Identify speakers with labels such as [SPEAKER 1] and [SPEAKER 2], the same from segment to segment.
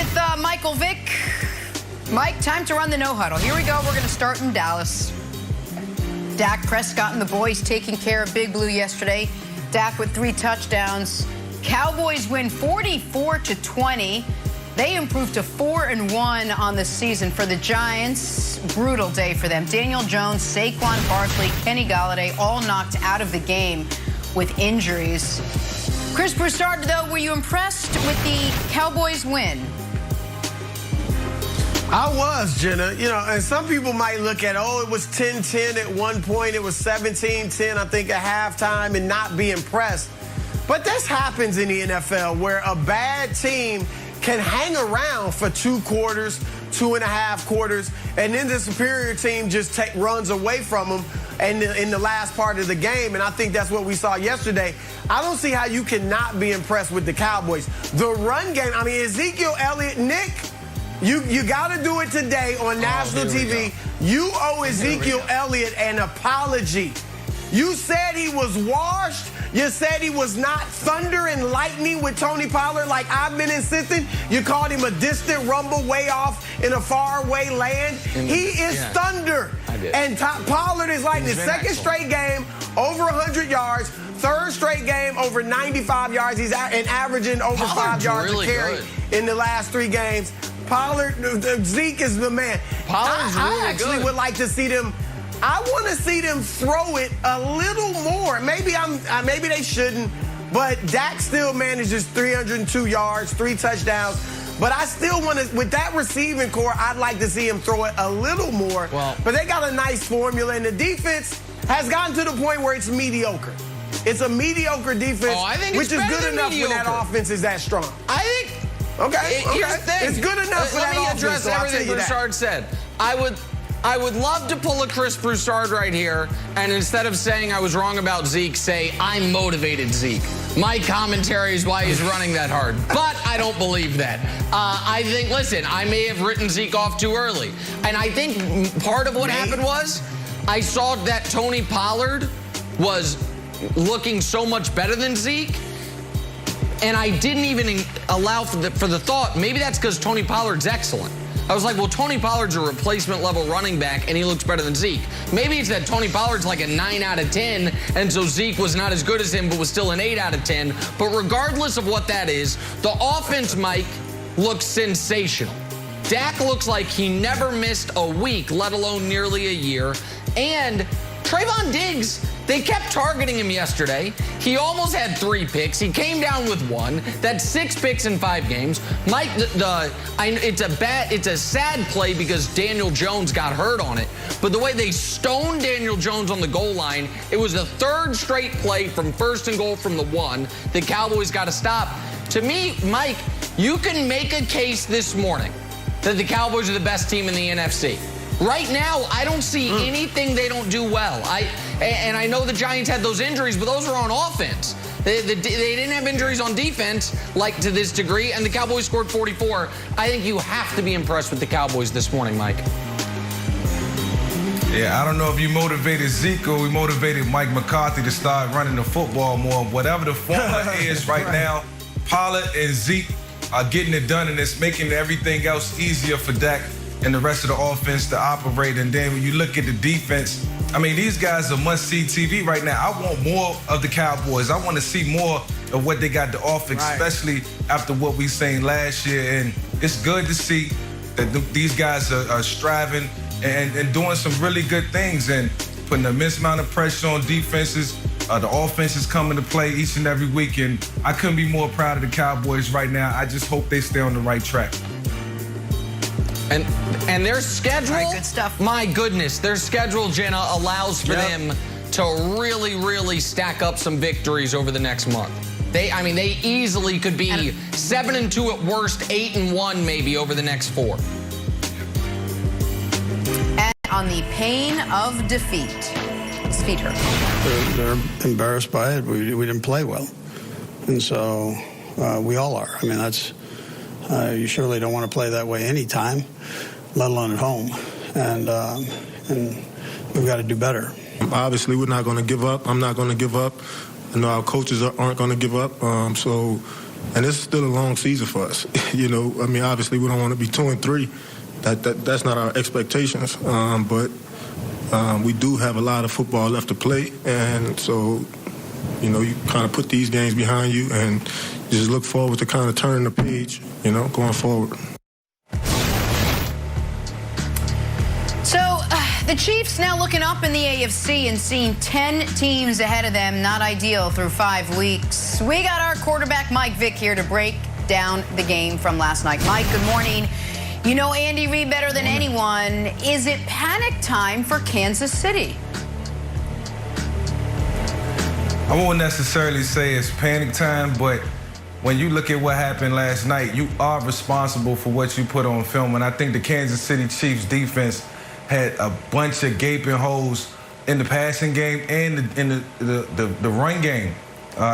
[SPEAKER 1] with Michael Vick. Mike, time to run the no-huddle. Here we go. We're going to start in Dallas. Dak Prescott and the boys taking care of Big Blue yesterday. Dak with 3 touchdowns. Cowboys win 44-20. They improved to 4-1 on the season. For the Giants, brutal day for them. Daniel Jones, Saquon Barkley, Kenny Golladay all knocked out of the game with injuries. Chris Broussard, though, were you impressed with the Cowboys win?
[SPEAKER 2] I was, Jenna. You know, and some people might look at, oh, it was 10-10 at one point. It was 17-10, I think, at halftime and not be impressed. But this happens in the NFL where a bad team can hang around for 2 quarters, 2.5 quarters, and then the superior team just runs away from them in the last part of the game. And I think that's what we saw yesterday. I don't see how you cannot be impressed with the Cowboys. The run game, I mean, Ezekiel Elliott, Nick, you got to do it today on national TV. You owe Ezekiel Elliott an apology. You said he was washed. You said he was not thunder and lightning with Tony Pollard like I've been insisting. You called him a distant rumble way off in a faraway land. He is thunder. And Pollard is lightning. Second straight game, over 100 yards. Third straight game, over 95 yards. He's averaging over 5 yards a carry in the last 3 games. Pollard, Zeke is the man. I actually would like to see them. I want to see them throw it a little more. Maybe they shouldn't, but Dak still manages 302 yards, 3 touchdowns. But I still want to, with that receiving core, I'd like to see him throw it a little more. But they got a nice formula, and the defense has gotten to the point where it's mediocre. It's a mediocre defense, which is good enough when that offense is that strong.
[SPEAKER 3] I think.
[SPEAKER 2] Okay. It's good enough for that offense.
[SPEAKER 3] Let me address everything Broussard said. I would love to pull a Chris Broussard right here, and instead of saying I was wrong about Zeke, say I motivated Zeke. My commentary is why he's running that hard, but I don't believe that. I think, listen, I may have written Zeke off too early, and I think part of what happened was I saw that Tony Pollard was looking so much better than Zeke, and I didn't even allow for the thought, maybe that's because Tony Pollard's excellent. I was like, well, Tony Pollard's a replacement-level running back, and he looks better than Zeke. Maybe it's that Tony Pollard's like a 9 out of 10, and so Zeke was not as good as him, but was still an 8 out of 10. But regardless of what that is, the offense, Mike, looks sensational. Dak looks like he never missed a week, let alone nearly a year. And Trayvon Diggs, they kept targeting him yesterday. He almost had 3 picks. He came down with 1. That's 6 picks in 5 games. Mike, it's a sad play because Daniel Jones got hurt on it. But the way they stoned Daniel Jones on the goal line, it was the 3rd straight play from 1st and goal from the 1. The Cowboys got to stop. To me, Mike, you can make a case this morning that the Cowboys are the best team in the NFC. Right now, I don't see anything they don't do well. And I know the Giants had those injuries, but those were on offense. They didn't have injuries on defense, like to this degree, and the Cowboys scored 44. I think you have to be impressed with the Cowboys this morning, Mike.
[SPEAKER 4] Yeah, I don't know if you motivated Zeke or we motivated Mike McCarthy to start running the football more. Whatever the formula is right now, Pollard and Zeke are getting it done, and it's making everything else easier for Dak and the rest of the offense to operate. And then when you look at the defense, I mean, these guys are must-see TV right now. I want more of the Cowboys. I want to see more of what they got to offer, especially after what we seen last year. And it's good to see that these guys are striving and doing some really good things and putting an immense amount of pressure on defenses. The offense is coming to play each and every week, and I couldn't be more proud of the Cowboys right now. I just hope they stay on the right track.
[SPEAKER 3] And their schedule,
[SPEAKER 1] good stuff.
[SPEAKER 3] My goodness, their schedule, Jenna, allows for them to really, really stack up some victories over the next month. They easily could be 7-2 at worst, 8-1 maybe over the next 4.
[SPEAKER 1] And on the pain of defeat, his feet hurt.
[SPEAKER 5] They're embarrassed by it. We didn't play well, and so we all are. I mean, that's. You surely don't want to play that way anytime, let alone at home. And we've got to do better.
[SPEAKER 6] Obviously, we're not going to give up. I'm not going to give up. I know our coaches aren't going to give up. So And this is still a long season for us. You know, I mean, obviously we don't want to be 2-3. That's not our expectations. But we do have a lot of football left to play. And so, you know, you kind of put these games behind you and just look forward to kind of turning the page, you know, going forward.
[SPEAKER 1] So the Chiefs now looking up in the AFC and seeing 10 teams ahead of them. Not ideal through 5 weeks. We got our quarterback, Mike Vick, here to break down the game from last night. Mike, good morning. You know Andy Reid better than anyone. Is it panic time for Kansas City?
[SPEAKER 4] I won't necessarily say it's panic time, but when you look at what happened last night, you are responsible for what you put on film. And I think the Kansas City Chiefs defense had a bunch of gaping holes in the passing game and in the run game.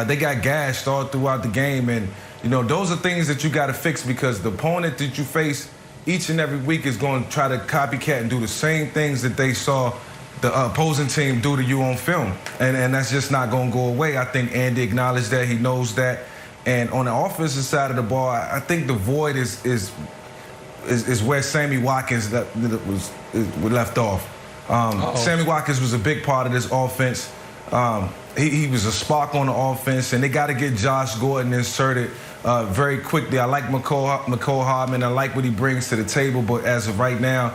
[SPEAKER 4] They got gashed all throughout the game. And, you know, those are things that you got to fix because the opponent that you face each and every week is going to try to copycat and do the same things that they saw the opposing team do to you on film. And that's just not going to go away. I think Andy acknowledged that. He knows that. And on the offensive side of the ball, I think the void is where Sammy Watkins was left off. Sammy Watkins was a big part of this offense. He was a spark on the offense, and they got to get Josh Gordon inserted very quickly. I like McCole Hardman. I like what he brings to the table, but as of right now,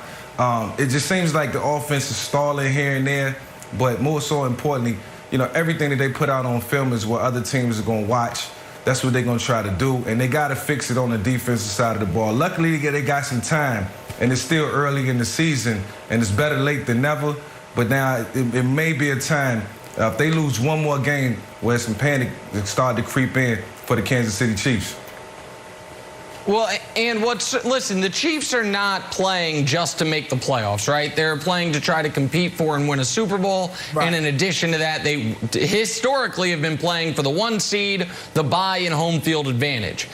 [SPEAKER 4] it just seems like the offense is stalling here and there. But more so importantly, you know, everything that they put out on film is what other teams are going to watch. That's what they're going to try to do, and they got to fix it on the defensive side of the ball. Luckily, they got some time, and it's still early in the season, and it's better late than never. But now it may be a time, if they lose one more game, where some panic start to creep in for the Kansas City Chiefs.
[SPEAKER 3] Well, and listen, the Chiefs are not playing just to make the playoffs, right? They're playing to try to compete for and win a Super Bowl. Right. And in addition to that, they historically have been playing for the 1 seed, the bye, and home field advantage.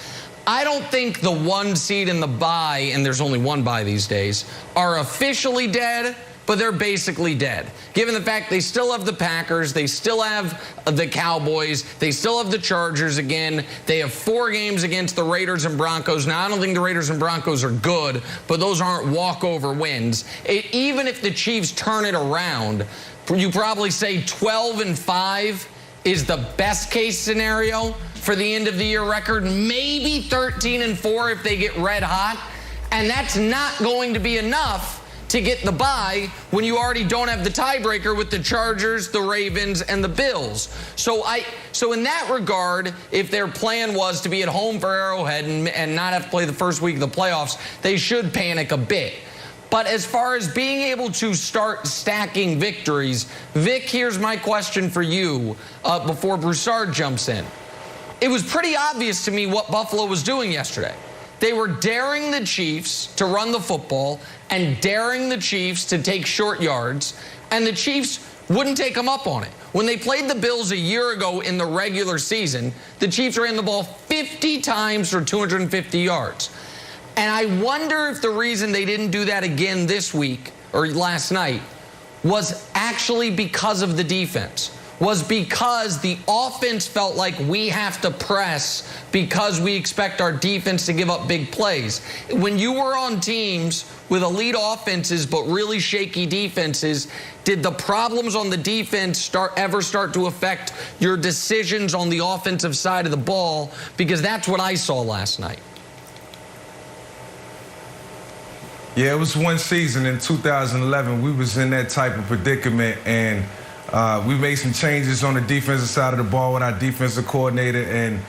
[SPEAKER 3] I don't think the 1 seed and the bye, and there's only 1 bye these days, are officially dead, but they're basically dead. Given the fact they still have the Packers, they still have the Cowboys, they still have the Chargers again. They have 4 games against the Raiders and Broncos. Now, I don't think the Raiders and Broncos are good, but those aren't walkover wins. Even if the Chiefs turn it around, you probably say 12-5 is the best case scenario for the end of the year record. Maybe 13-4 if they get red hot. And that's not going to be enough to get the bye when you already don't have the tiebreaker with the Chargers, the Ravens, and the Bills. So in that regard, if their plan was to be at home for Arrowhead and not have to play the first week of the playoffs, they should panic a bit. But as far as being able to start stacking victories, Vic, here's my question for you before Broussard jumps in. It was pretty obvious to me what Buffalo was doing yesterday. They were daring the Chiefs to run the football and daring the Chiefs to take short yards, and the Chiefs wouldn't take them up on it. When they played the Bills a year ago in the regular season, the Chiefs ran the ball 50 times for 250 yards. And I wonder if the reason they didn't do that again this week or last night was actually because of the defense. Was because the offense felt like we have to press because we expect our defense to give up big plays. When you were on teams with elite offenses but really shaky defenses, did the problems on the defense ever start to affect your decisions on the offensive side of the ball? Because that's what I saw last night.
[SPEAKER 4] Yeah, it was one season in 2011. We was in that type of predicament, and we made some changes on the defensive side of the ball with our defensive coordinator, and,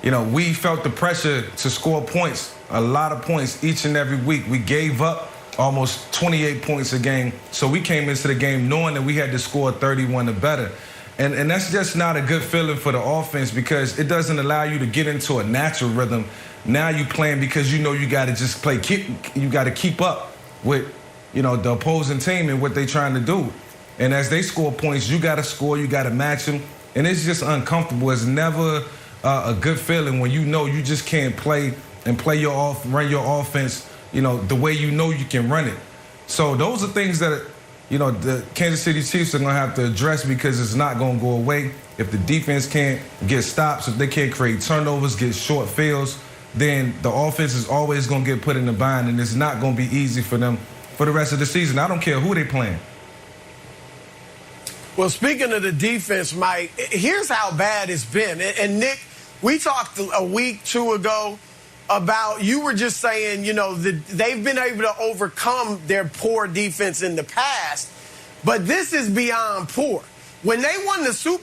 [SPEAKER 4] you know, we felt the pressure to score points, a lot of points each and every week. We gave up almost 28 points a game, so we came into the game knowing that we had to score 31 or better. And that's just not a good feeling for the offense because it doesn't allow you to get into a natural rhythm. Now you playing because you know you got to just play, you got to keep up with, you know, the opposing team and what they're trying to do. And as they score points, you got to score, you got to match them. And it's just uncomfortable. It's never a good feeling when you know you just can't play and run your offense, you know, the way you know you can run it. So those are things that the Kansas City Chiefs are going to have to address because it's not going to go away. If the defense can't get stops, if they can't create turnovers, get short fields, then the offense is always going to get put in the bind, and it's not going to be easy for them for the rest of the season. I don't care who they playing.
[SPEAKER 2] Well, speaking of the defense, Mike, here's how bad it's been. And Nick, we talked a week, 2 ago about, you were just saying, they've been able to overcome their poor defense in the past, but this is beyond poor. When they won the Super